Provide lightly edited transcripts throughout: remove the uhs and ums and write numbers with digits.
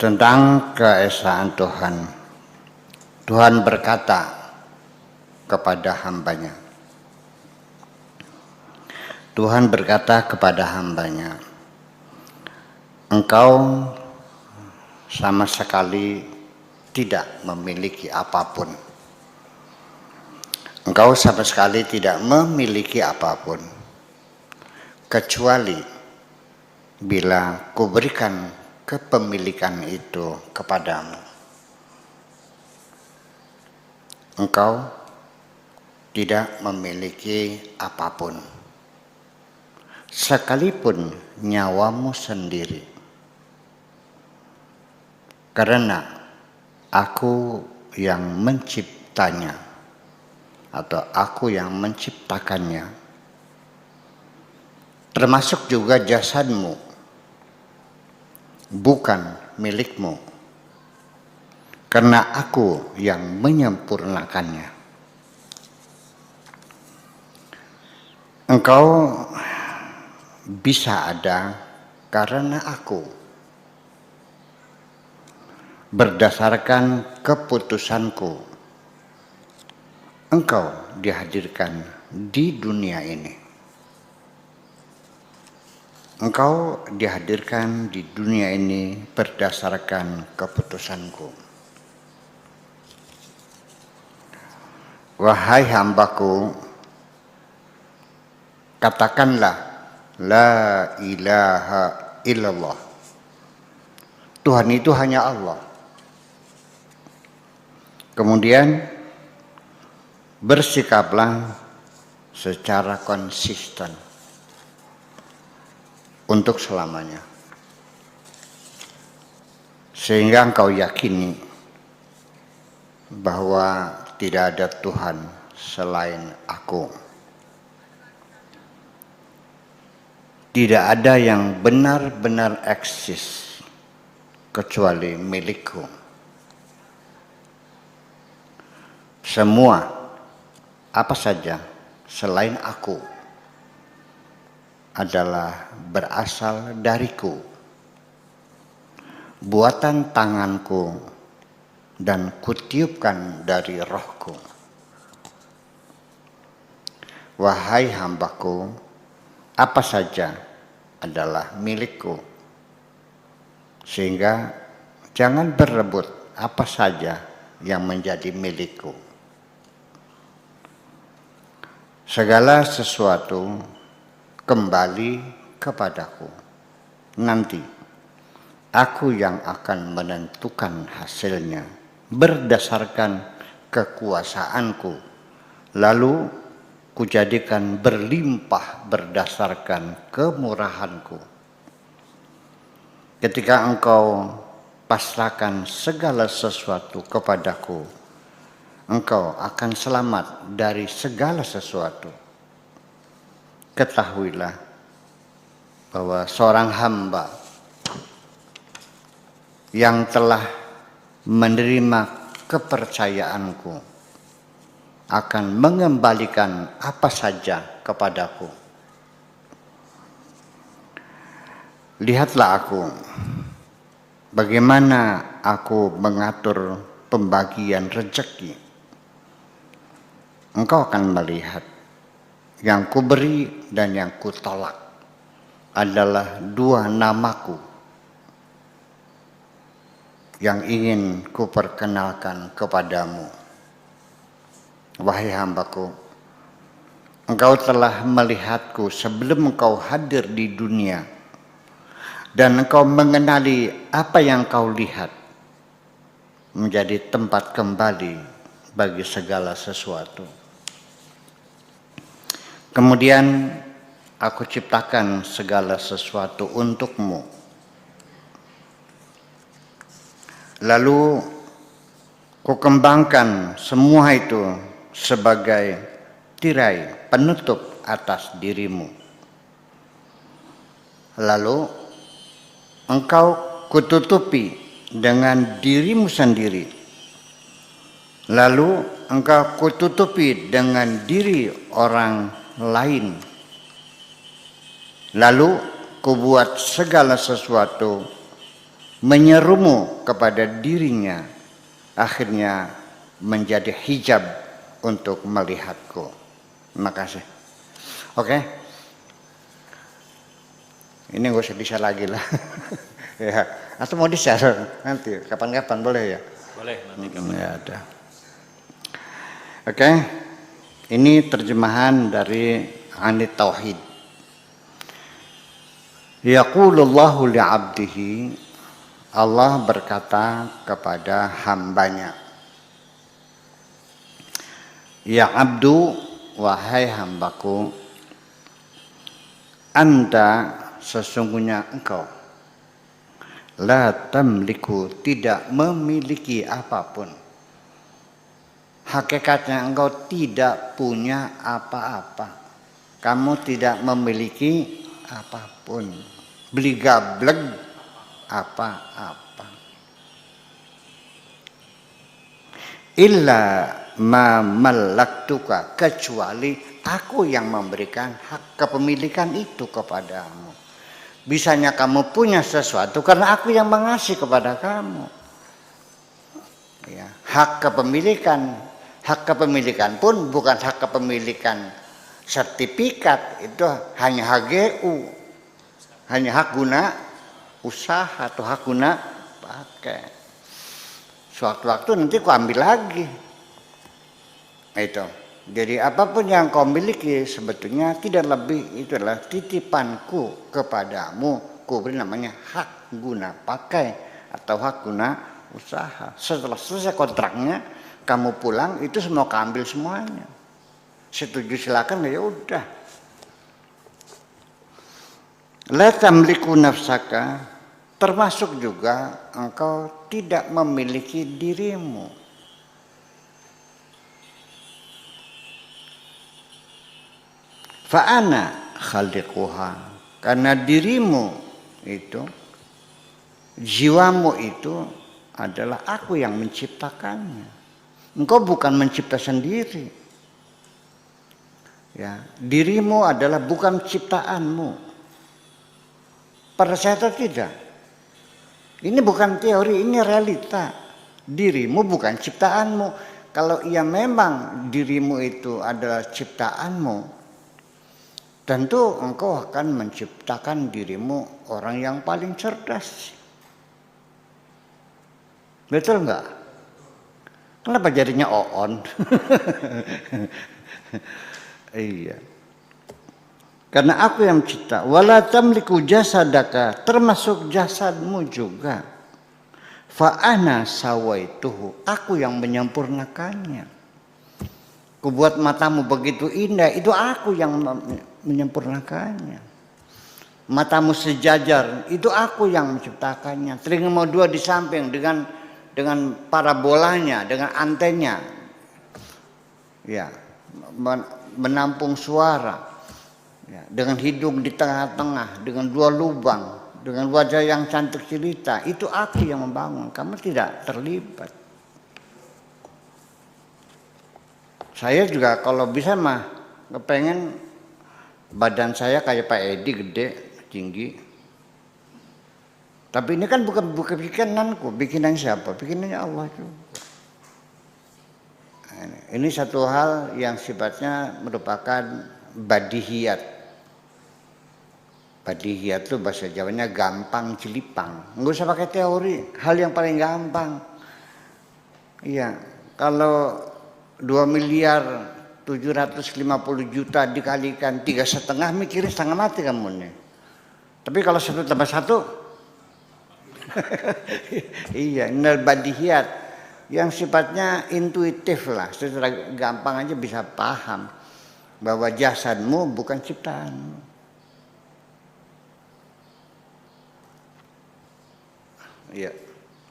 tentang keesaan Tuhan. Tuhan berkata kepada hambanya. Tuhan berkata kepada hambanya, engkau sama sekali tidak memiliki apapun. Engkau sama sekali tidak memiliki apapun, kecuali bila kuberikan kepemilikan itu kepadamu. Engkau tidak memiliki apapun, sekalipun nyawamu sendiri. Karena aku yang menciptanya, atau aku yang menciptakannya, termasuk juga jasadmu, bukan milikmu, karena aku yang menyempurnakannya. Engkau bisa ada karena aku, berdasarkan keputusanku. Engkau dihadirkan di dunia ini. Engkau dihadirkan di dunia ini berdasarkan keputusanku. Wahai hambaku, katakanlah la ilaha illallah. Tuhan itu hanya Allah. Kemudian bersikaplah secara konsisten untuk selamanya, sehingga engkau yakini bahwa tidak ada Tuhan selain aku. Tidak ada yang benar-benar eksis kecuali milikku. Semua, apa saja selain aku adalah berasal dariku, buatan tanganku, dan kutiupkan dari rohku. Wahai hambaku, apa saja adalah milikku, sehingga jangan berebut apa saja yang menjadi milikku. Segala sesuatu kembali kepadaku. Nanti aku yang akan menentukan hasilnya berdasarkan kekuasaanku. Lalu kujadikan berlimpah berdasarkan kemurahanku. Ketika engkau pasrahkan segala sesuatu kepadaku, engkau akan selamat dari segala sesuatu. Ketahuilah bahwa seorang hamba yang telah menerima kepercayaanku akan mengembalikan apa saja kepadaku. Lihatlah aku, bagaimana aku mengatur pembagian rezeki. Engkau akan melihat yang kuberi dan yang kutolak adalah dua namaku yang ingin kuperkenalkan kepadamu. Wahai hambaku, engkau telah melihatku sebelum engkau hadir di dunia, dan engkau mengenali apa yang kau lihat menjadi tempat kembali bagi segala sesuatu. Kemudian aku ciptakan segala sesuatu untukmu. Lalu kukembangkan semua itu sebagai tirai penutup atas dirimu. Lalu engkau kututupi dengan dirimu sendiri. Lalu engkau kututupi dengan diri orang lain. Lalu kubuat segala sesuatu menyerumu kepada dirinya, akhirnya menjadi hijab untuk melihatku. Terima kasih. Oke. Ini gak usah di-share lagi lah. Ya. Atau mau di-share nanti, kapan-kapan boleh ya? Boleh, nanti kapan. Ya, ada. Oke. Ini terjemahan dari Anit Tauhid. Yaqulullahu li'abdihi, Allah berkata kepada hambanya, ya abdu, wahai hambaku, anta, sesungguhnya engkau, la tamliku, tidak memiliki apapun. Hakikatnya engkau tidak punya apa-apa. Kamu tidak memiliki apapun. Beli gableg apa-apa. Illa ma malaktuka, kecuali aku yang memberikan hak kepemilikan itu kepadamu. Bisanya kamu punya sesuatu karena aku yang mengasih kepada kamu. Ya, hak kepemilikan pun bukan hak kepemilikan sertifikat, itu hanya HGU, hanya hak guna usaha atau hak guna pakai. Suatu-waktu nanti kau ambil lagi. Itu. Jadi apapun yang kau miliki sebetulnya tidak lebih, itu adalah titipanku kepadamu. Ku beri namanya hak guna pakai atau hak guna usaha. Setelah selesai kontraknya, kamu pulang itu semua kau ambil semuanya. Setuju silakan, ya udah. La tamliku nafsaka, termasuk juga engkau tidak memiliki dirimu. Fa'ana khaliquha, karena dirimu itu, jiwamu itu adalah aku yang menciptakannya. Engkau bukan mencipta sendiri. Ya, dirimu adalah bukan ciptaanmu. Pada saya atau tidak? Ini bukan teori, ini realita. Dirimu bukan ciptaanmu. Kalau ia memang dirimu itu adalah ciptaanmu, tentu engkau akan menciptakan dirimu orang yang paling cerdas. Betul enggak? Kenapa jadinya on? Iya. Karena aku yang mencipta. Wala tamliku jasadaka, termasuk jasadmu juga. Fa ana sawaituhu, aku yang menyempurnakannya. Kubuat matamu begitu indah, itu aku yang menyempurnakannya. Matamu sejajar, itu aku yang menciptakannya. Telingamu dua di samping dengan parabolanya, dengan antennya. Ya, menampung suara. Ya, dengan hidung di tengah-tengah, dengan dua lubang, dengan wajah yang cantik jelita, itu aku yang membangun. Kamu tidak terlibat. Saya juga kalau bisa mah kepengen badan saya kayak Pak Edi, gede, tinggi. Tapi ini kan bukan bikinanku, bikinan siapa? Bikinannya Allah juga. Ini satu hal yang sifatnya merupakan badihiyat. Badihiyat itu bahasa Jawanya gampang jelipang. Nggak usah pakai teori, hal yang paling gampang. Iya, kalau 2.750.000.000 dikalikan 3,5, mikirin setengah mati kamu nih. Tapi kalau 1 tambah 1, iya, ini badihiyat yang sifatnya intuitif lah, secara gampang aja bisa paham bahwa jasadmu bukan ciptaanmu. Ya,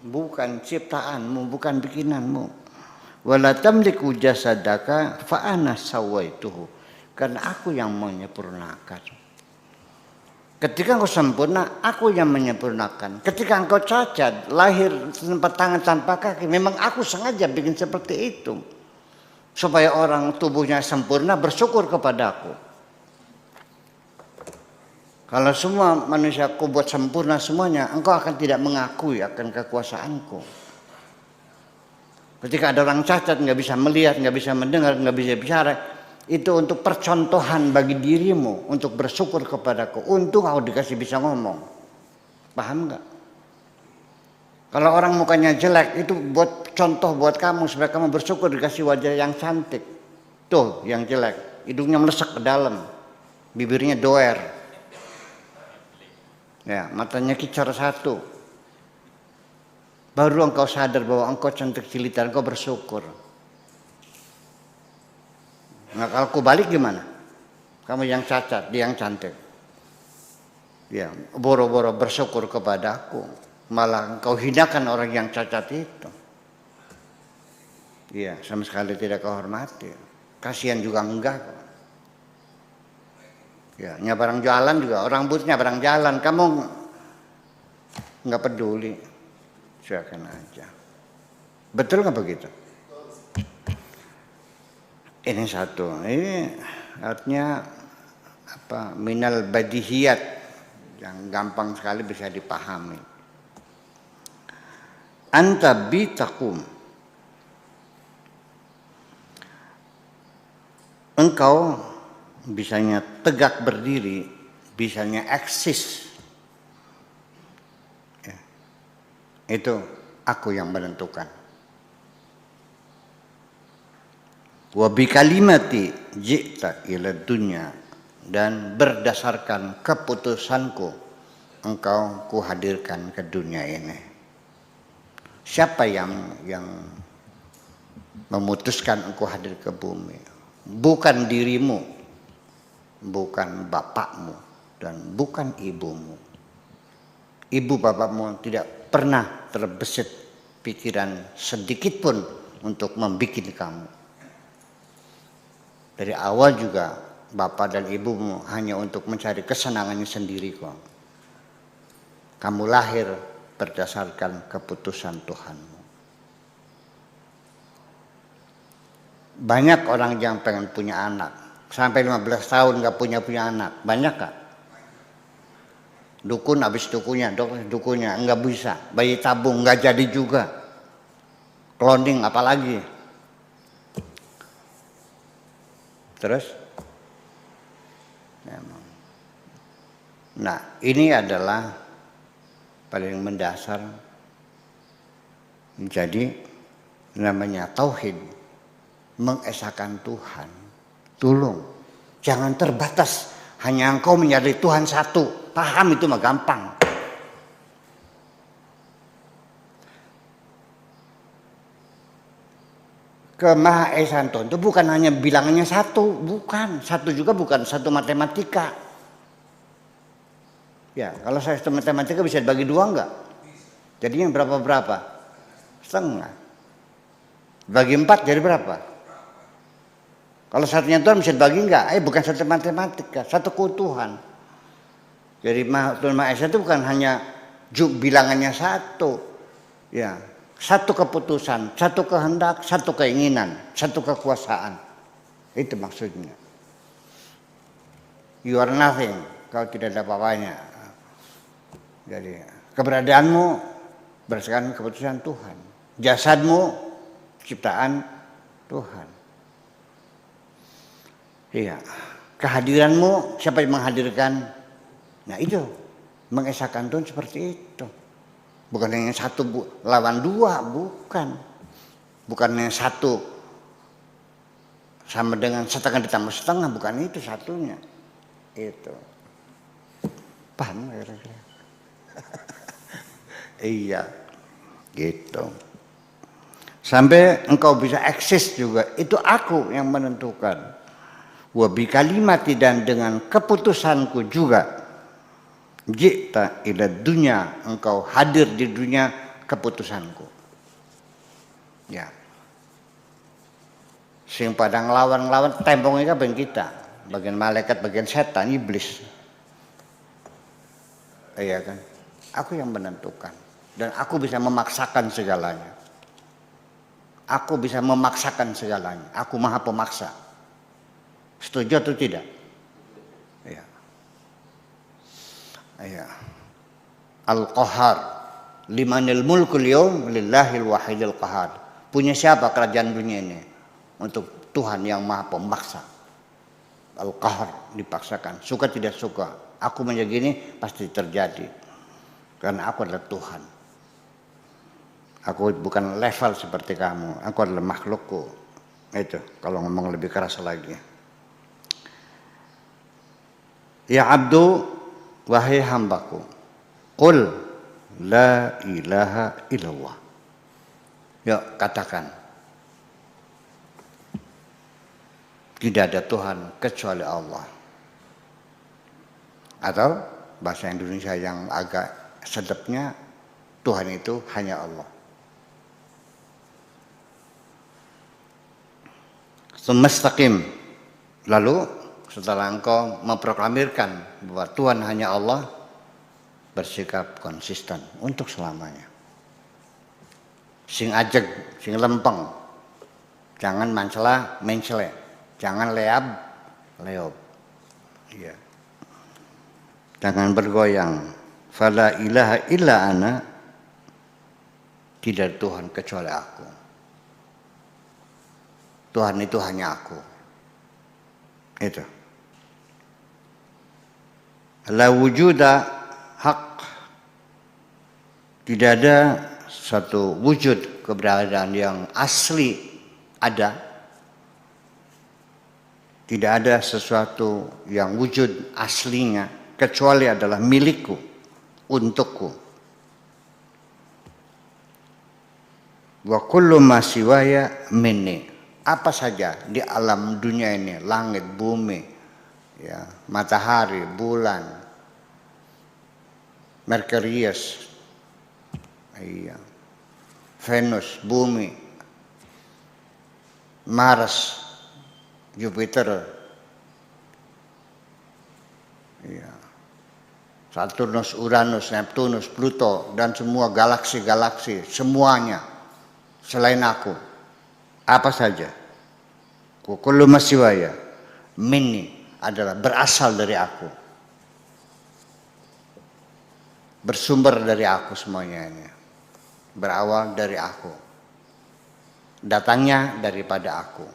bukan ciptaanmu, bukan bikinanmu. Wala tamliku jasadaka fa ana sawaituhu, karena aku yang menyempurnakan. Ketika engkau sempurna, aku yang menyempurnakan. Ketika engkau cacat, lahir tanpa tangan tanpa kaki, memang aku sengaja bikin seperti itu supaya orang tubuhnya sempurna bersyukur kepadaku. Kalau semua manusia kau buat sempurna semuanya, engkau akan tidak mengakui akan kekuasaanku. Ketika ada orang cacat, nggak bisa melihat, nggak bisa mendengar, nggak bisa bicara, itu untuk percontohan bagi dirimu, untuk bersyukur kepadaku. Untung aku dikasih bisa ngomong. Paham nggak? Kalau orang mukanya jelek, itu buat contoh buat kamu supaya kamu bersyukur dikasih wajah yang cantik. Tuh yang jelek, hidungnya melesek ke dalam, bibirnya doer. Ya, matanya kicor satu. Baru engkau sadar bahwa engkau cantik jilitan, engkau bersyukur. Nah, kalau aku balik gimana? Kamu yang cacat, dia yang cantik. Ya, boro-boro bersyukur kepadaku. Malah engkau hinakan orang yang cacat itu. Iya, sama sekali tidak kau hormati. Kasihan juga enggak. Ya, nyabarang jalan juga, orang but nyabarang jalan, kamu nggak peduli, silakan aja. Betul nggak begitu? Ini satu, ini artinya apa? Minal badihiyat yang gampang sekali bisa dipahami. Anta bitakum, engkau bisanya tegak berdiri, bisanya eksis. Ya. Itu aku yang menentukan. Wa bi kalimati ji'ta ila dunya, dan berdasarkan keputusanku engkau kuhadirkan ke dunia ini. Siapa yang memutuskan engkau hadir ke bumi? Bukan dirimu, bukan bapakmu, dan bukan ibumu. Ibu bapakmu tidak pernah terbesit pikiran sedikit pun untuk membuat kamu. Dari awal juga bapak dan ibumu hanya untuk mencari kesenangannya sendiri kok. Kamu lahir berdasarkan keputusan Tuhanmu. Banyak orang yang pengen punya anak, sampai 15 tahun gak punya anak, banyak gak? Dukun habis dukunnya nggak bisa, bayi tabung nggak jadi juga, cloning apalagi. Terus, nah ini adalah paling mendasar. Jadi namanya tauhid, mengesahkan Tuhan. Tolong, jangan terbatas hanya engkau menyadari Tuhan satu. Paham itu mah gampang. Kemahaesaan Tuhan itu bukan hanya bilangannya satu, bukan. Satu juga bukan satu matematika. Ya, kalau satu matematika bisa dibagi dua enggak? Jadinya berapa? Setengah. Bagi 4 jadi berapa? Kalau satunya Tuhan bisa dibagi enggak? Bukan satu matematika, satu keutuhan. Jadi Tuhan Maha Esa itu bukan hanya bilangannya satu, ya, satu keputusan, satu kehendak, satu keinginan, satu kekuasaan. Itu maksudnya. You are nothing, kau tidak ada apa-apanya. Jadi keberadaanmu berdasarkan keputusan Tuhan, jasadmu ciptaan Tuhan. Iya, kehadiranmu siapa yang menghadirkan? Nah itu mengesahkan Tuhan seperti itu. Bukan yang satu lawan dua, bukan yang satu sama dengan setengah ditambah setengah, bukan itu satunya. Itu paham kira-kira? Iya, gitu. Sampai engkau bisa eksis juga, itu aku yang menentukan. Wa bi kalimati, dan dengan keputusanku juga. Jita ila dunya, engkau hadir di dunia keputusanku. Ya. Sing padang lawan tembongnya bagian kita, bagian malaikat, bagian setan, iblis. Iya kan? Aku yang menentukan, dan aku bisa memaksakan segalanya. Aku bisa memaksakan segalanya. Aku maha pemaksa. Setuju atau tidak? Ya. Ya. Al-Qahar. Limanil mulkul yaum lillahil wahidil qahar. Punya siapa kerajaan dunia ini? Untuk Tuhan yang Maha Pemaksa. Al-Qahar, dipaksakan. Suka tidak suka. Aku menjadi gini pasti terjadi. Karena aku adalah Tuhan. Aku bukan level seperti kamu. Aku adalah makhlukku. Itu kalau ngomong lebih keras lagi. Ya abdu, wahai hambaku. Qul la ilaha illallah. Yuk katakan. Tidak ada Tuhan kecuali Allah. Atau bahasa Indonesia yang agak sedapnya, Tuhan itu hanya Allah. Semestaqim. Lalu setelah engkau memproklamirkan bahwa Tuhan hanya Allah, bersikap konsisten untuk selamanya. Sing ajeg, sing lempeng. Jangan mancela, mencele. Jangan leab, leob. Iya. Jangan bergoyang. Fala ilaha illa ana. Tidak ada Tuhan kecuali aku. Tuhan itu hanya aku. Itu. La wujuda hak. Tidak ada satu wujud keberadaan yang asli ada. Tidak ada sesuatu yang wujud aslinya kecuali adalah milikku, untukku. Wa kullu ma siwaya minni. Apa saja di alam dunia ini, langit, bumi, ya, matahari, bulan, Merkurius, iya, Venus, bumi, Mars, Jupiter, iya, Saturnus, Uranus, Neptunus, Pluto, dan semua galaksi-galaksi, semuanya selain aku. Apa saja? Kullu masiwaya minni adalah berasal dari aku. Bersumber dari aku semuanya ini. Berawal dari aku. Datangnya daripada aku.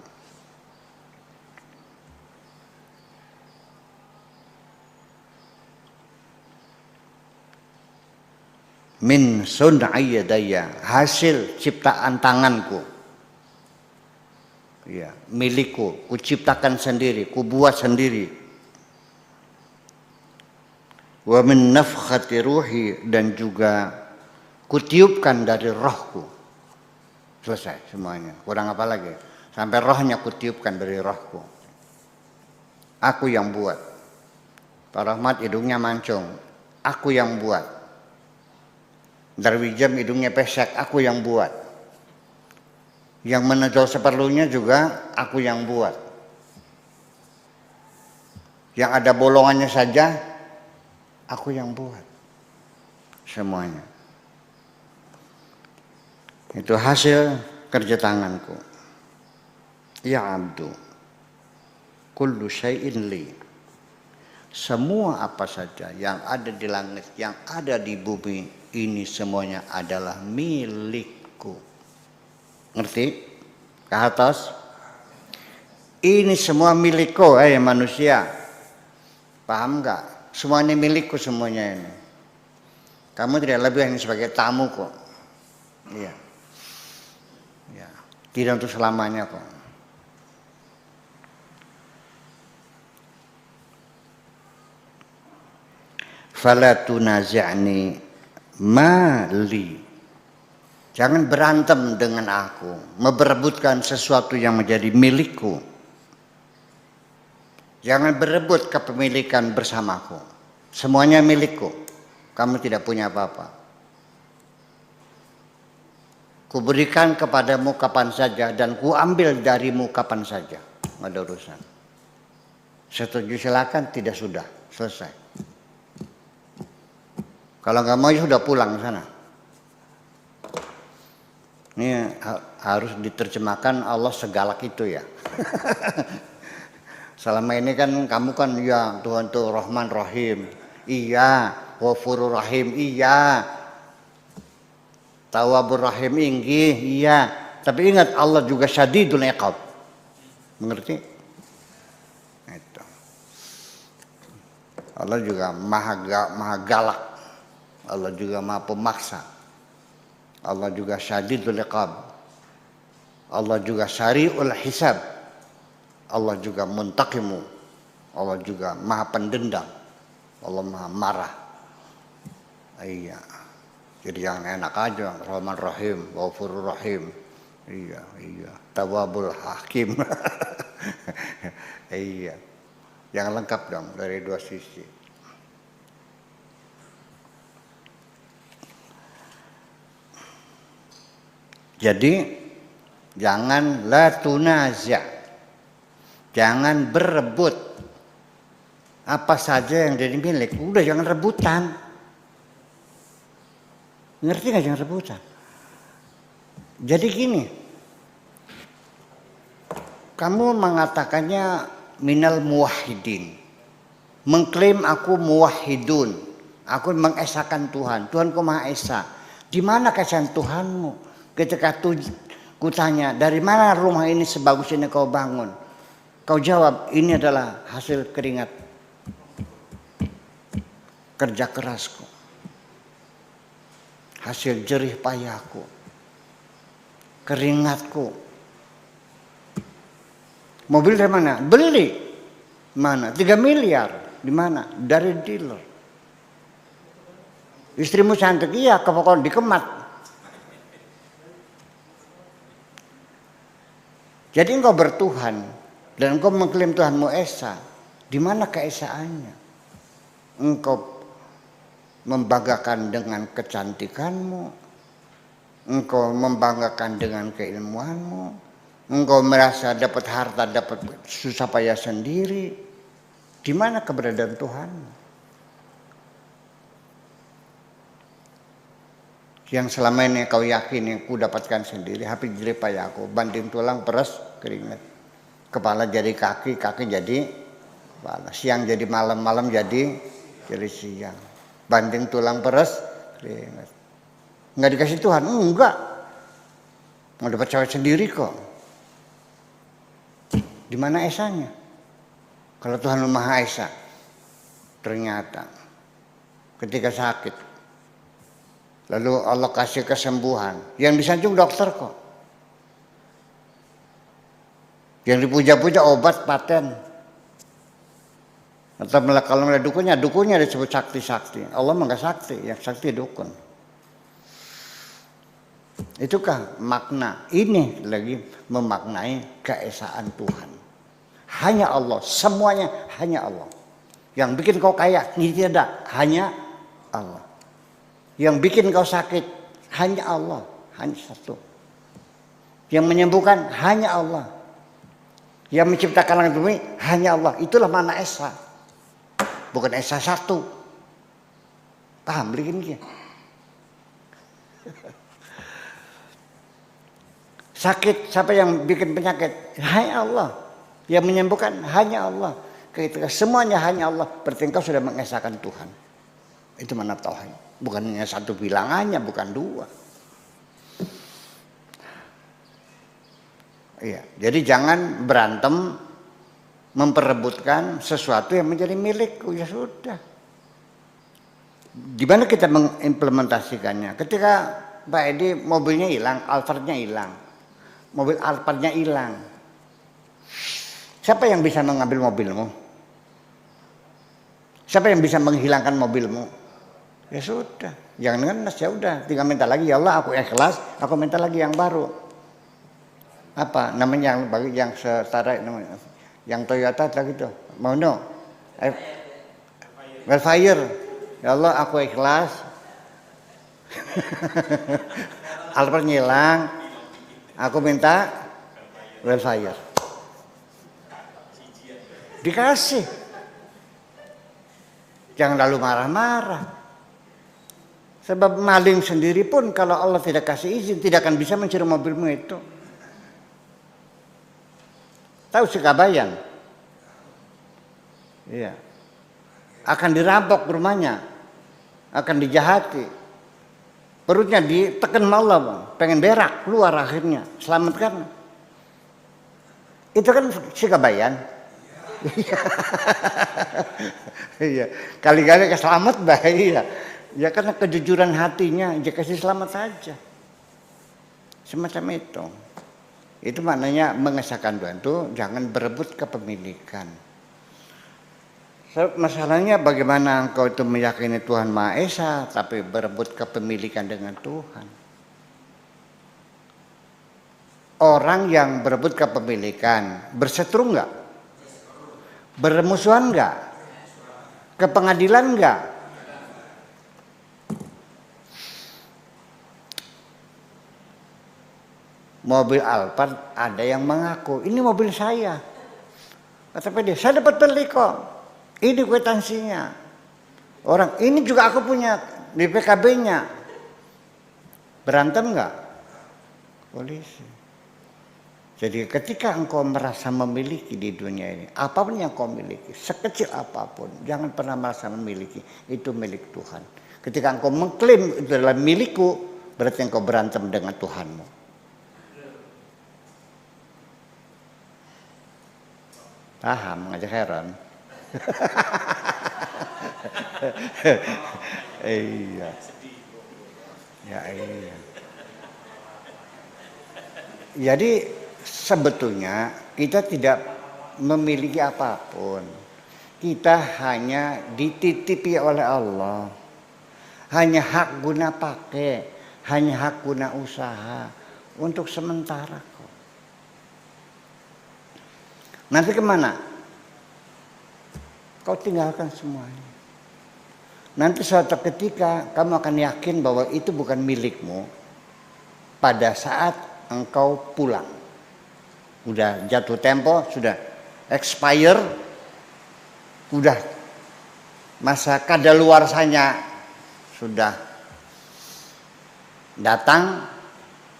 Min sun'i yadayya, hasil ciptaan tanganku. Ya, milikku, ku ciptakan sendiri, ku buat sendiri. Wa min nafkhati ruhi, dan juga ku tiupkan dari rohku. Selesai semuanya. Kurang apa lagi? Sampai rohnya ku tiupkan dari rohku. Aku yang buat. Pak Rahmat hidungnya mancung, aku yang buat. Darwijam hidungnya pesek, aku yang buat. Yang menonjol seperlunya juga aku yang buat. Yang ada bolongannya saja aku yang buat. Semuanya. Itu hasil kerja tanganku. Ya abdu, kullu syai'in li. Semua apa saja yang ada di langit, yang ada di bumi, ini semuanya adalah milikku. Ngerti? Ke atas. Ini semua milikku, manusia. Paham enggak? Semua ini milikku semuanya ini. Kamu tidak lebih hanya sebagai tamu kok. Iya. Ya. Tidak untuk selamanya kok. Fala tunazi'ni ma li. Jangan berantem dengan aku, memperebutkan sesuatu yang menjadi milikku. Jangan berebut kepemilikan bersamaku. Semuanya milikku. Kamu tidak punya apa-apa. Kuberikan kepadamu kapan saja dan kuambil darimu kapan saja. Nggak ada urusan. Setuju silakan, tidak sudah, selesai. Kalau nggak mau ya sudah pulang sana. Ini harus diterjemahkan Allah segalak itu ya. Selama ini kan kamu kan ya Tuhan tuh Rahman Rahim. Iya. Ghafurur Rahim, iya. Tawwabur Rahim, inggih, iya. Tapi ingat Allah juga Syadidul Iqab. Mengerti? Itu. Allah juga maha galak. Allah juga maha pemaksa. Allah juga Syadidul Iqab. Allah juga Syari'ul Hisab. Allah juga Muntaqimu. Allah juga maha pendendam. Allah maha marah. Iya. Jadi yang enak aja, Rahman Rahim, Ghafurur Rahim. Iya. Tawwabul Hakim. Iya. Yang lengkap dong dari dua sisi. Jadi jangan la tunaza. Jangan berebut. Apa saja yang jadi milik, udah jangan rebutan. Ngerti nggak jangan rebutan? Jadi gini, kamu mengatakannya minal muwahhidin, mengklaim aku muwahhidun, aku mengesahkan Tuhan, Tuhanku Maha Esa. Di mana keesaan Tuhanmu? Ketika kutanya, dari mana rumah ini sebagus ini kau bangun? Kau jawab, ini adalah hasil keringat kerja kerasku, hasil jerih payahku, keringatku. Mobil dari mana? Beli. Mana? 3 miliar. Di mana? Dari dealer. Istrimu cantik, iya, kepokon dikemat. Jadi engkau bertuhan dan engkau mengklaim Tuhanmu Esa. Di mana keesaannya? Engkau membanggakan dengan kecantikanmu, engkau membanggakan dengan keilmuanmu, engkau merasa dapat harta, dapat susah payah sendiri. Di mana keberadaan Tuhanmu? Yang selama ini kau yakini ku dapatkan sendiri, hampir jerih payahku, banding tulang peres keringat, kepala jadi kaki, kaki jadi kepala, siang jadi malam, malam jadi siang. Banding tulang peres, keringat. Enggak dikasih Tuhan? Enggak. Mau dapat cewek sendiri kok. Di mana esanya? Kalau Tuhan Maha Esa, ternyata ketika sakit, lalu Allah kasih kesembuhan, yang disanjung dokter kok. Yang dipuja-puja obat paten. Atau kalau melihat dukunnya disebut sakti-sakti. Allah mah enggak sakti, yang sakti dukun. Itukah makna ini lagi memaknai keesaan Tuhan. Hanya Allah, semuanya hanya Allah. Yang bikin kau kaya tidak, hanya Allah. Yang bikin kau sakit hanya Allah, hanya satu. Yang menyembuhkan hanya Allah. Yang menciptakan langit bumi hanya Allah. Itulah makna esa. Bukan esa satu. Paham begini? Sakit, siapa yang bikin penyakit? Hanya Allah. Yang menyembuhkan hanya Allah. Ketika semuanya hanya Allah, berarti engkau sudah mengesahkan Tuhan. Itu mana tauhid. Bukan hanya satu bilangannya, bukan dua. Iya, jadi jangan berantem memperebutkan sesuatu yang menjadi milikku, ya sudah. Di mana kita mengimplementasikannya? Ketika Pak Edi mobilnya hilang, Alphardnya hilang, mobil Alphardnya hilang. Siapa yang bisa mengambil mobilmu? Siapa yang bisa menghilangkan mobilmu? Ya sudah, jangan ngenes, ya udah, tinggal minta lagi, ya Allah aku ikhlas, aku minta lagi yang baru. Apa namanya yang bagi yang setara namanya? Yang Toyota lagi tuh, mau no? Wildfire. Ya Allah aku ikhlas. Alphard ngilang, aku minta Wildfire. Dikasih. Jangan lalu marah-marah. Sebab maling sendiri pun kalau Allah tidak kasih izin tidak akan bisa mencuri mobilmu itu. Tahu si Kabayan? Iya. akan dirampok rumahnya, akan dijahati, perutnya ditekan malah, Bang. Pengen berak, keluar akhirnya, selamatkan. Itu kan si kebayan. Iya, kali-kali keselamat bahaya. Ya karena kejujuran hatinya, dia kasih selamat saja. Semacam itu. Itu maknanya mengesahkan Tuhan itu jangan berebut kepemilikan. Masalahnya bagaimana engkau itu meyakini Tuhan Maha Esa tapi berebut kepemilikan dengan Tuhan. Orang yang berebut kepemilikan berseteru enggak? Bermusuhan enggak? Ke pengadilan enggak? Mobil Alphard ada yang mengaku ini mobil saya. Kata dia, saya dapat beli kok. Ini kwitansinya. Orang ini juga aku punya di PKB-nya. Berantem enggak? Polisi. Jadi ketika engkau merasa memiliki di dunia ini, apapun yang kau miliki, sekecil apapun, jangan pernah merasa memiliki, itu milik Tuhan. Ketika engkau mengklaim itu adalah milikku, berarti engkau berantem dengan Tuhanmu. Paham, ngajak heran. Iya. Ya iya. Jadi sebetulnya kita tidak memiliki apapun. Kita hanya dititipi oleh Allah. Hanya hak guna pakai, hanya hak guna usaha untuk sementara kok. Nanti kemana? Kau tinggalkan semuanya. Nanti suatu ketika kamu akan yakin bahwa itu bukan milikmu pada saat engkau pulang. Udah jatuh tempo, sudah expire, udah masa kadaluarsanya sudah datang,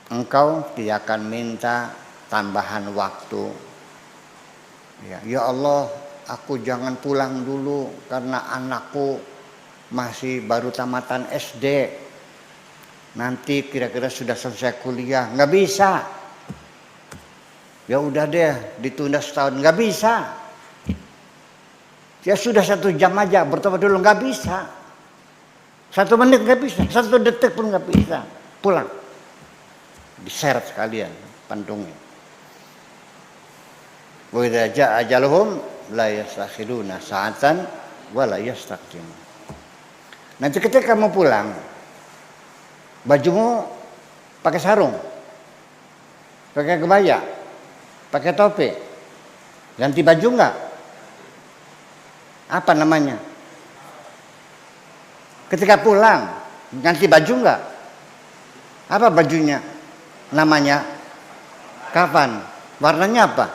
engkau tidak akan minta tambahan waktu. Ya Allah, aku jangan pulang dulu karena anakku masih baru tamatan SD. Nanti kira-kira sudah selesai kuliah, nggak bisa. Ya udah deh, ditunda setahun, nggak bisa. Ya sudah 1 jam aja, bertobat dulu, nggak bisa. 1 menit nggak bisa, 1 detik pun nggak bisa. Pulang, diseret sekalian pantungnya. Wa idza jaa ajaluhum la yastakhiruna sa'atan wa la yastaqdimun. Nanti ketika kamu pulang, bajumu pakai sarung, pakai kebaya, pakai topi, ganti baju enggak? Apa namanya? Ketika pulang, ganti baju enggak? Apa bajunya? Namanya kafan. Warnanya apa?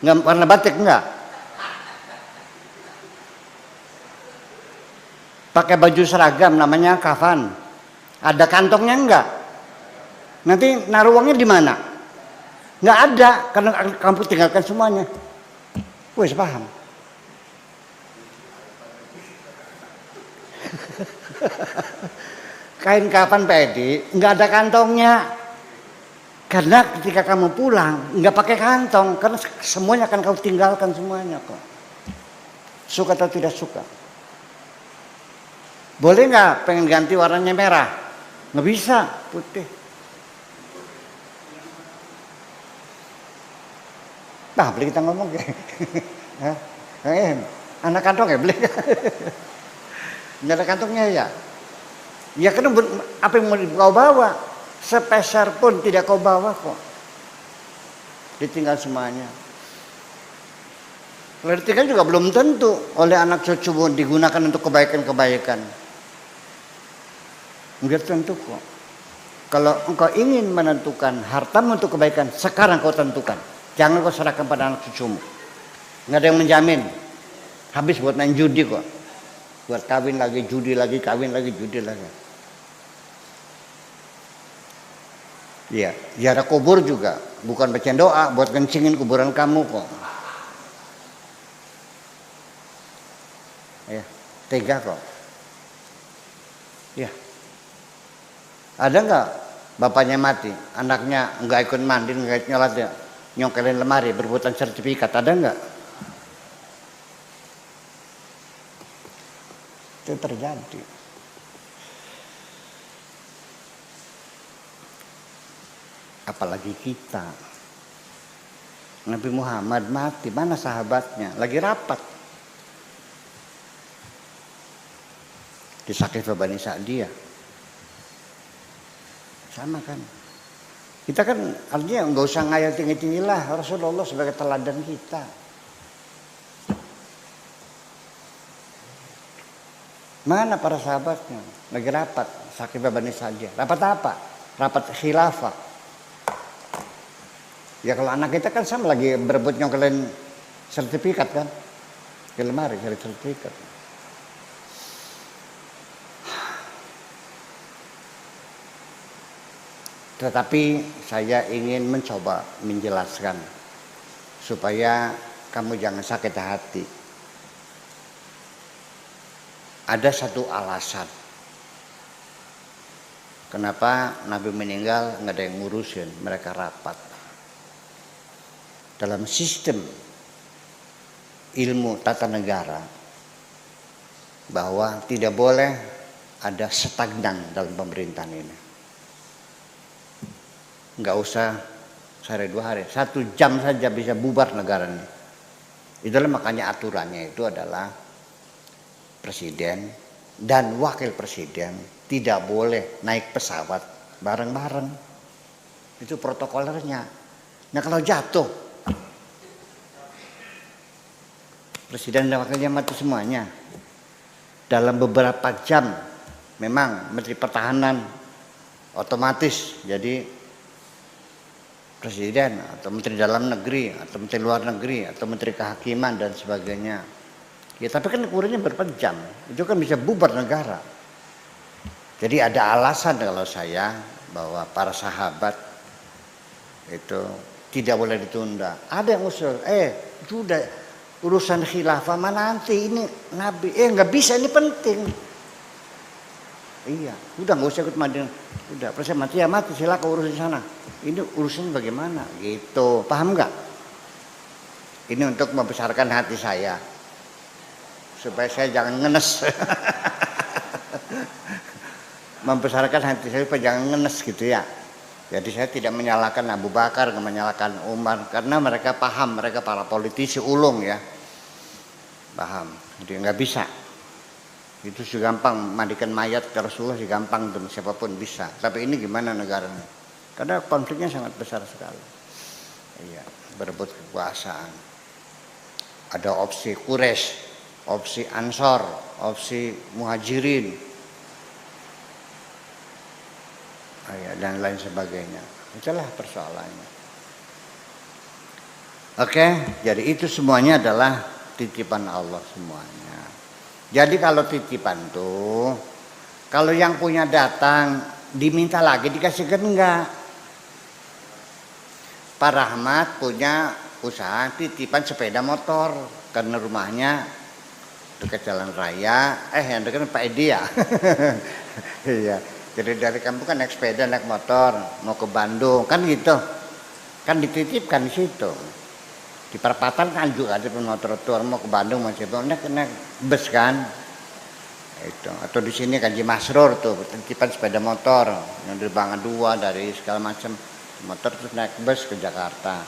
Enggak, warna batik enggak? Pakai baju seragam namanya kafan. Ada kantongnya enggak? Nanti naruh uangnya di mana? Enggak ada karena kamu tinggalkan semuanya. Wes paham. Kain kafan Pak Edi enggak ada kantongnya. Karena ketika kamu pulang enggak pakai kantong karena semuanya akan kau tinggalkan semuanya kok. Suka atau tidak suka? Boleh nggak pengen ganti warnanya merah? Nggak bisa, putih. Nah, boleh kita ngomong kayak, anak kantong ya boleh? Nggak ada kantongnya ya? Ya karena apa yang mau kau bawa? Sepeser pun tidak kau bawa kok. Ditinggal semuanya. Kalau ditinggal juga belum tentu oleh anak cucumu digunakan untuk kebaikan-kebaikan. Enggak tentu kok. Kalau engkau ingin menentukan hartamu untuk kebaikan, sekarang kau tentukan. Jangan kau serahkan pada anak cucumu. Enggak ada yang menjamin. Habis buat main judi kok. Buat kawin lagi, judi lagi, kawin lagi, judi lagi. Iya, ziarah kubur juga. Bukan baca doa, buat kencingin kuburan kamu kok. Ya. Tega kok. Ya. Ada nggak bapaknya mati, anaknya nggak ikut mandi, nggak ikut nyolat ya, nyongkelin lemari, berebutan sertifikat, ada nggak? Itu terjadi. Apalagi kita. Nabi Muhammad mati, mana sahabatnya? Lagi rapat. Di Saqifah Bani Sa'diyah. Sama kan. Kita kan artinya nggak usah ngayal tinggi-tinggi lah Rasulullah sebagai teladan kita. Mana para sahabatnya? Lagi rapat Saqifah Bani Sa'diyah. Rapat apa? Rapat khilafah. Ya kalau anak kita kan sama lagi berebut nyongkelin sertifikat kan. Ke lemari cari sertifikat. Tetapi saya ingin mencoba menjelaskan supaya kamu jangan sakit hati. Ada satu alasan kenapa Nabi meninggal nggak ada yang ngurusin, mereka rapat. Dalam sistem ilmu tata negara bahwa tidak boleh ada stagnan dalam pemerintahan ini. Nggak usah sehari 2 hari, 1 jam saja bisa bubar negara ini. Itulah makanya aturannya itu adalah presiden dan wakil presiden tidak boleh naik pesawat bareng-bareng. Itu protokolernya. Nah kalau jatuh, presiden dan wakilnya mati semuanya. Dalam beberapa jam memang Menteri Pertahanan otomatis jadi presiden atau menteri dalam negeri atau menteri luar negeri atau menteri kehakiman dan sebagainya. Ya tapi kan ukurannya berapa jam, itu kan bisa bubar negara. Jadi ada alasan kalau saya bahwa para sahabat itu tidak boleh ditunda. Ada yang usul, sudah urusan khilafah mana nanti ini Nabi, nggak bisa, ini penting. Iya, udah nggak usah ikut Madinah. Udah, presiden mati ya mati, silakan urusin sana. Ini urusan bagaimana? Gitu, paham nggak? Ini untuk membesarkan hati saya, supaya saya jangan ngenes. Membesarkan hati saya supaya jangan ngenes gitu ya. Jadi saya tidak menyalahkan Abu Bakar, tidak menyalahkan Umar, karena mereka paham, mereka para politisi ulung ya, paham. Jadi nggak bisa. Itu segampang mandikan mayat ke Rasulullah, segampang untuk siapapun bisa. Tapi ini gimana negaranya? Karena konfliknya sangat besar sekali. Iya, berebut kekuasaan. Ada opsi Quraisy, opsi Ansor, opsi Muhajirin, dan lain sebagainya. Itulah persoalannya. Oke, jadi itu semuanya adalah titipan Allah semuanya. Jadi kalau titipan tuh, kalau yang punya datang diminta lagi dikasihkan enggak? Pak Rahmat punya usaha titipan sepeda motor karena rumahnya dekat jalan raya. Yang dekat Pak Edi ya. Iya. Jadi dari kampung kan naik sepeda, naik motor mau ke Bandung kan gitu. Kan dititipkan di situ. Di perempatan kan juga ada motor mau ke Bandung masih naik bus kan. Itu atau di sini Kaji Masrur tuh titipan sepeda motor yang dari Bangka 2 dari segala macam motor terus naik bus ke Jakarta.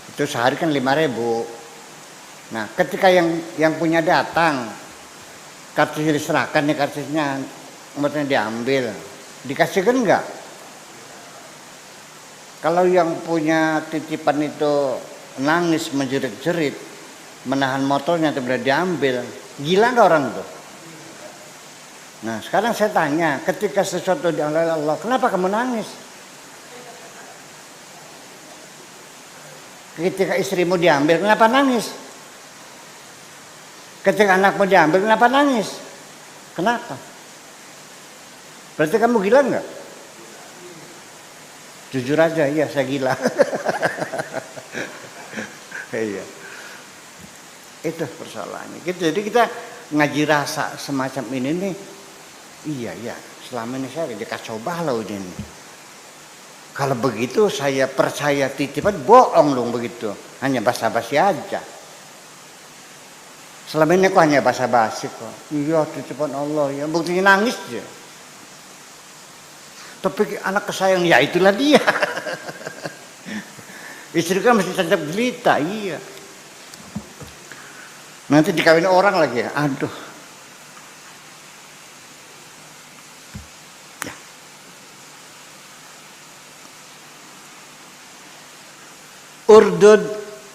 Itu sehari kan 5.000. Nah, ketika yang punya datang kartusnya diserahkan nih, kartusnya motornya diambil, dikasihkan enggak? Kalau yang punya titipan itu nangis menjerit-jerit, menahan motornya tidak diambil, gila enggak orang tuh? Nah sekarang saya tanya, ketika sesuatu diambil oleh Allah, kenapa kamu nangis? Ketika istrimu diambil, kenapa nangis? Ketika anakmu diambil, kenapa nangis? Kenapa? Berarti kamu gila enggak? Jujur aja, iya saya gila. Iya. Itu persoalannya. Jadi kita ngaji rasa semacam ini nih, iya ya, selama ini saya dikacau balau ini. Kalau begitu saya percaya titipan, bohong dong begitu, hanya basa-basi aja. Selama ini kok hanya basa-basi kok. Iya titipan Allah ya, buktinya nangis ya. Tapi anak kesayang ya itulah dia. Istri kan mesti tetap jelita, iya. Nanti dikawin orang lagi ya, aduh. Ya. Urdud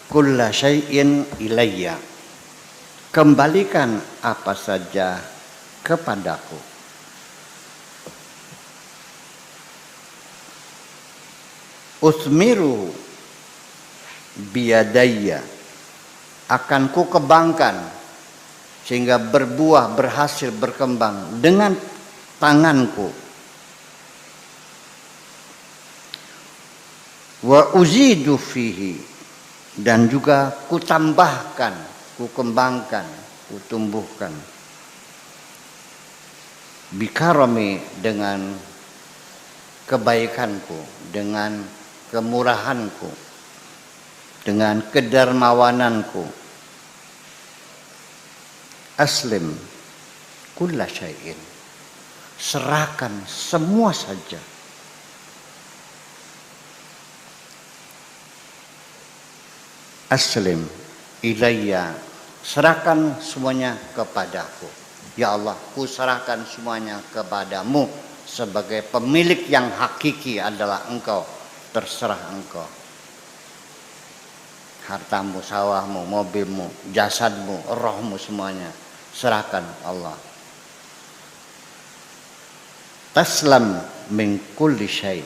kulla syai'in ilayya. Kembalikan apa saja kepadaku. Usmiru biyadayya, akan ku kembangkan sehingga berbuah, berhasil, berkembang dengan tanganku. Wa uzidu fihi, dan juga ku tambahkan, ku kembangkan, ku tumbuhkan. Bikarami, dengan kebaikanku, dengan kemurahanku, dengan kedermawananku. Aslim kulla syai'in, serahkan semua saja. Aslim ilayya, serahkan semuanya kepadaku. Ya Allah, ku serahkan semuanya kepadamu. Sebagai pemilik yang hakiki adalah Engkau. Terserah Engkau. Hartamu, sawahmu, mobilmu, jasadmu, rohmu, semuanya serahkan Allah. Taslam min kulli syai',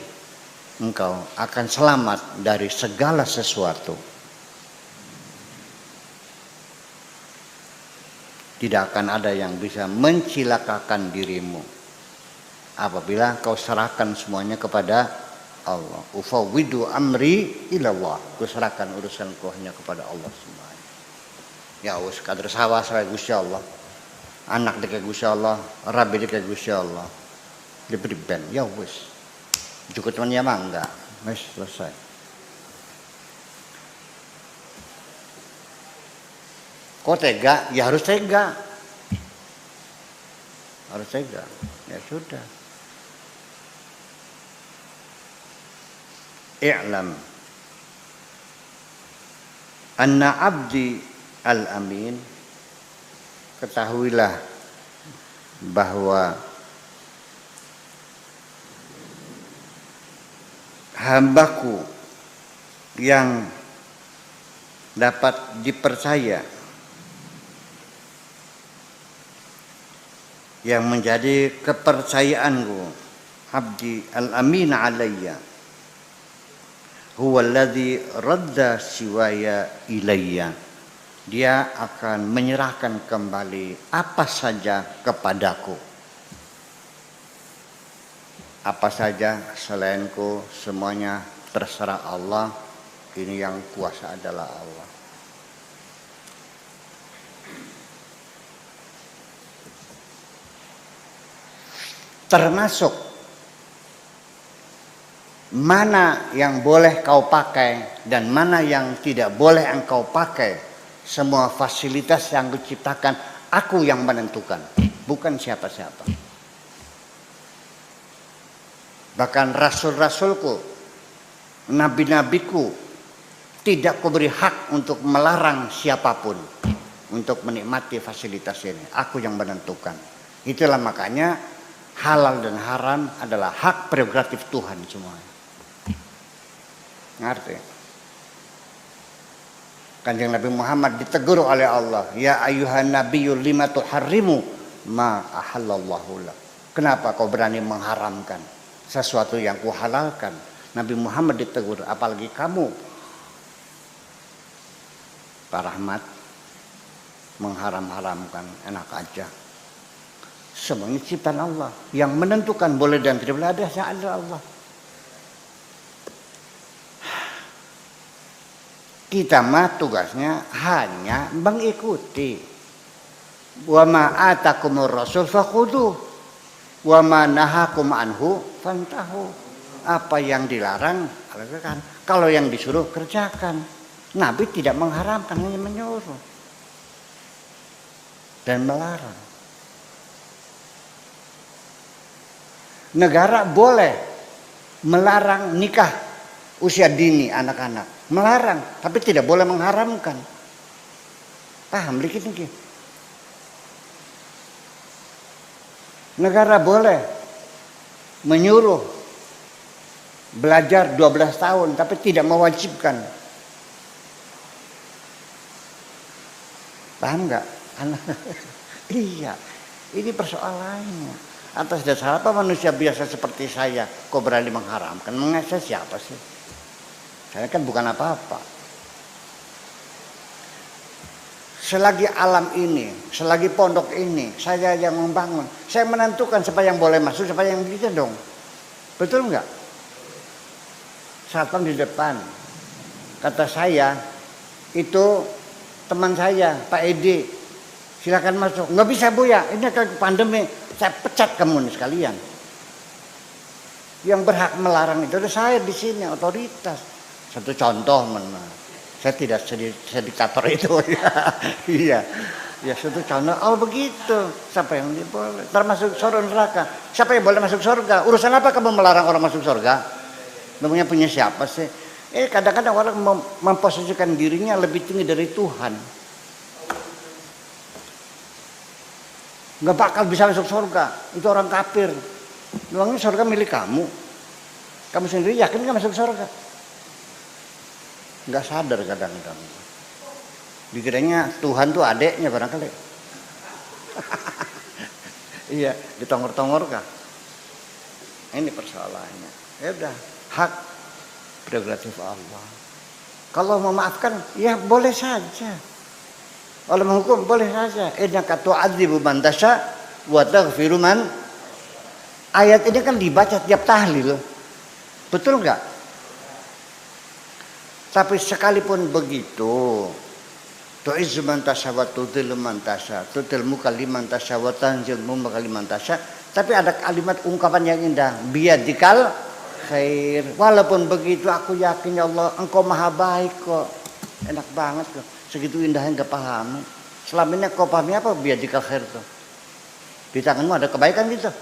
engkau akan selamat dari segala sesuatu. Tidak akan ada yang bisa mencilakakan dirimu apabila kau serahkan semuanya kepada Allah. Ufawwidu amri ilallah, ku serahkan urusanku hanya kepada Allah semuanya. Ya wis kader sawah saya Gusti Allah. Anak deke Gusti Allah, rabi deke Gusti Allah. Diberi ben, ya wis. Cukup teman ya mangga. Wis selesai. Kok tega? Ya harus tega. Harus tega. Ya sudah. I'lam anna abdi al-amin, ketahuilah bahwa hambaku yang dapat dipercaya, yang menjadi kepercayaanku, abdi al-amin alayya, huwa alladhi radda siwaya ilayya, dia akan menyerahkan kembali apa saja kepadaku. Apa saja selainku semuanya terserah Allah. Ini yang kuasa adalah Allah. Termasuk mana yang boleh kau pakai dan mana yang tidak boleh engkau pakai. Semua fasilitas yang diciptakan, aku yang menentukan, bukan siapa-siapa. Bahkan rasul-rasulku, nabi-nabiku, tidak kuberi hak untuk melarang siapapun untuk menikmati fasilitas ini. Aku yang menentukan. Itulah makanya halal dan haram adalah hak prerogatif Tuhan semuanya. Ngerti? Kanjeng Nabi Muhammad ditegur oleh Allah, ya ayuhan nabiyyu lima tuharrimu ma ahallallahu lak. Kenapa kau berani mengharamkan sesuatu yang kuhalalkan? Nabi Muhammad ditegur, apalagi kamu Pak Rahmat mengharam-haramkan, enak aja. Semuanya ciptaan Allah, yang menentukan boleh dan tidak boleh adalah Allah. Kita mah tugasnya hanya mengikuti. Wa ma atakumur rasul fakhudhu wa ma nahakum anhu fantahu. Apa yang dilarang lakukan, kalau yang disuruh kerjakan. Nabi tidak mengharamkan, hanya menyuruh dan melarang. Negara boleh melarang nikah usia dini anak-anak, melarang, tapi tidak boleh mengharamkan. Paham dikit nih? Negara boleh menyuruh belajar 12 tahun, tapi tidak mewajibkan. Paham nggak? Iya, ini persoalannya. Atas dasar apa manusia biasa seperti saya kok berani mengharamkan? Saya siapa sih? Saya kan bukan apa-apa. Selagi alam ini, selagi pondok ini, saya yang membangun. Saya menentukan siapa yang boleh masuk, siapa yang bisa dong. Betul nggak? Satpam di depan. Kata saya, itu teman saya, Pak Edi, silakan masuk. Nggak bisa Bu ya, ini kan pandemi. Saya pecat kamu nih sekalian. Yang berhak melarang itu saya di sini, otoritas. Satu contoh, saya tidak sediktator itu. Iya, ya satu contoh. Oh begitu. Siapa yang boleh? Termasuk surga neraka. Siapa yang boleh masuk surga? Urusan apa kamu melarang orang masuk surga? Memangnya punya siapa sih? Kadang-kadang orang memposisikan dirinya lebih tinggi dari Tuhan. Nggak bakal bisa masuk surga, itu orang kafir. Memangnya surga milik kamu? Kamu sendiri yakin nggak masuk surga? Nggak sadar kadang-kadang. Dikiranya Tuhan tuh adeknya barangkali. Iya, ditongor-tongor kah? Ini persoalannya. Ya udah, hak prerogatif Allah. Kalau memaafkan, ya boleh saja. Kalau menghukum boleh saja. Innaka tu'adzibu man tasya wa taghfiru man. Ayat ini kan dibaca tiap tahlil. Betul enggak? Tapi sekalipun begitu, tu'izzu man tasya wa tudhillu man tasya, tudhil mukalliman tasya wa tanzil mukalliman tasya. Tapi ada kalimat ungkapan yang indah, biyadikal khair. Walaupun begitu aku yakin ya Allah, Engkau maha baik kok. Enak banget kok. Segitu indahnya gak paham. Selama ini kau pahami apa biyadikal khair tuh? Di tanganmu ada kebaikan gitu.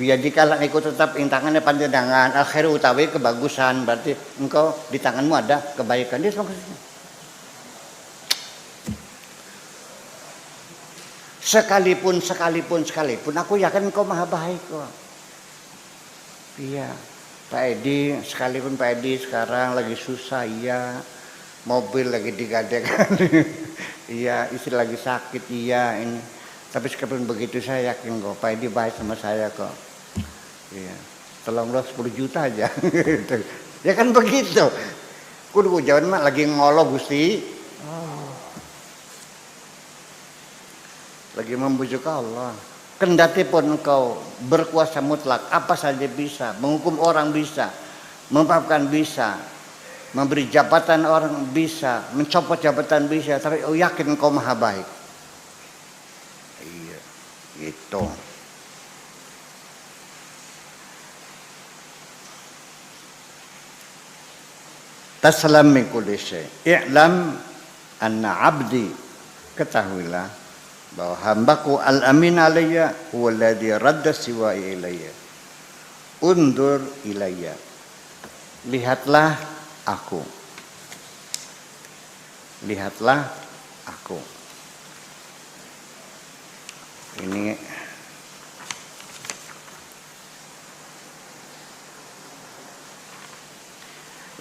Biyadikal ikut tetap ing tangannya panjenengan al khair utawi kebagusan, berarti engkau di tanganmu ada kebaikan. Dia maksudnya. Sekalipun aku yakin engkau maha baik kok. Iya. Pak Edi, sekalipun Pak Edi sekarang lagi susah, iya. Mobil lagi digadekan, iya. Istri lagi sakit, iya. Ini. Tapi sekalipun begitu saya yakin kok, Pak Edi baik sama saya kok. Iya. Tolonglah 10 juta aja. Ya kan begitu. Kudu jangan mah lagi ngolo Gusti. Oh. Lagi membujuk Allah. Kendati pun engkau berkuasa mutlak, apa saja bisa, menghukum orang bisa, memaafkan bisa, memberi jabatan orang bisa, mencopot jabatan bisa, tapi yakin engkau maha baik. Iya, gitu. Taslam min kulli syai. I'lam anna 'abdi, ketahuilah bahwa hambaku al-amin alayya huwa alladhi radda siwa ilayya. Undur ilayya. Lihatlah aku. Lihatlah aku. Ini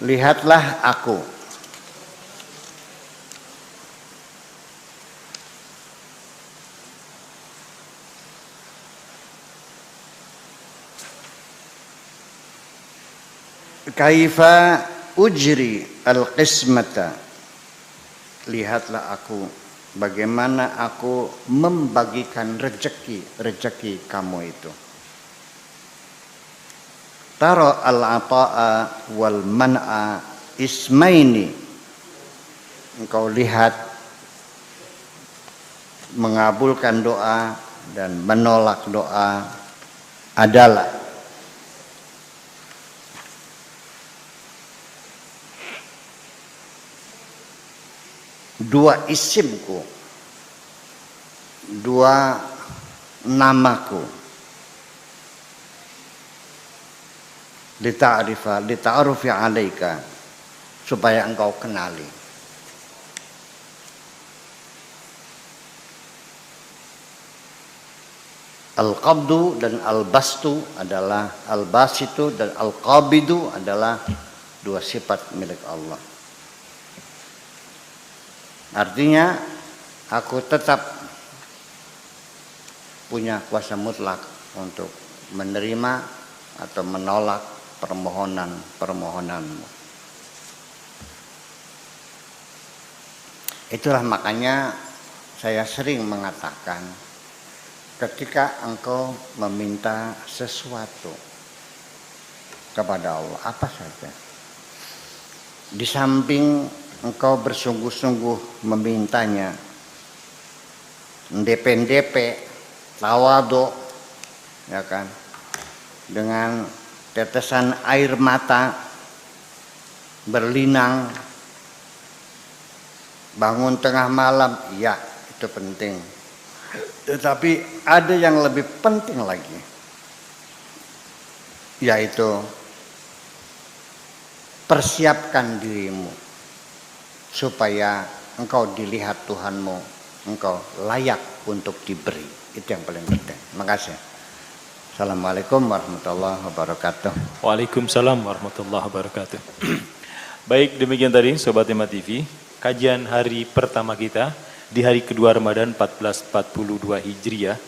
lihatlah aku. Kaifa ujri al-qismata. Lihatlah aku bagaimana aku membagikan rezeki kamu itu. Tara al-ata'a wal man'a ismaini engkau lihat mengabulkan doa dan menolak doa adalah dua isimku, dua namaku, lita'arufi alaika, supaya engkau kenali. Al-qabdu dan al-bastu adalah, al-basitu dan al-qabidu adalah dua sifat milik Allah. Artinya aku tetap punya kuasa mutlak untuk menerima atau menolak permohonan-permohonanmu. Itulah makanya saya sering mengatakan, ketika engkau meminta sesuatu kepada Allah, apa saja, di samping engkau bersungguh-sungguh memintanya, ndp, tawadu, ya kan, dengan tetesan air mata berlinang, bangun tengah malam, iya itu penting. Tetapi ada yang lebih penting lagi, yaitu persiapkan dirimu supaya engkau dilihat Tuhanmu, engkau layak untuk diberi. Itu yang paling penting. Makasih. Assalamualaikum warahmatullahi wabarakatuh. Waalaikumsalam warahmatullahi wabarakatuh. Baik, demikian tadi Sobat Himmat TV, kajian hari pertama kita di hari kedua Ramadan 1442 Hijriah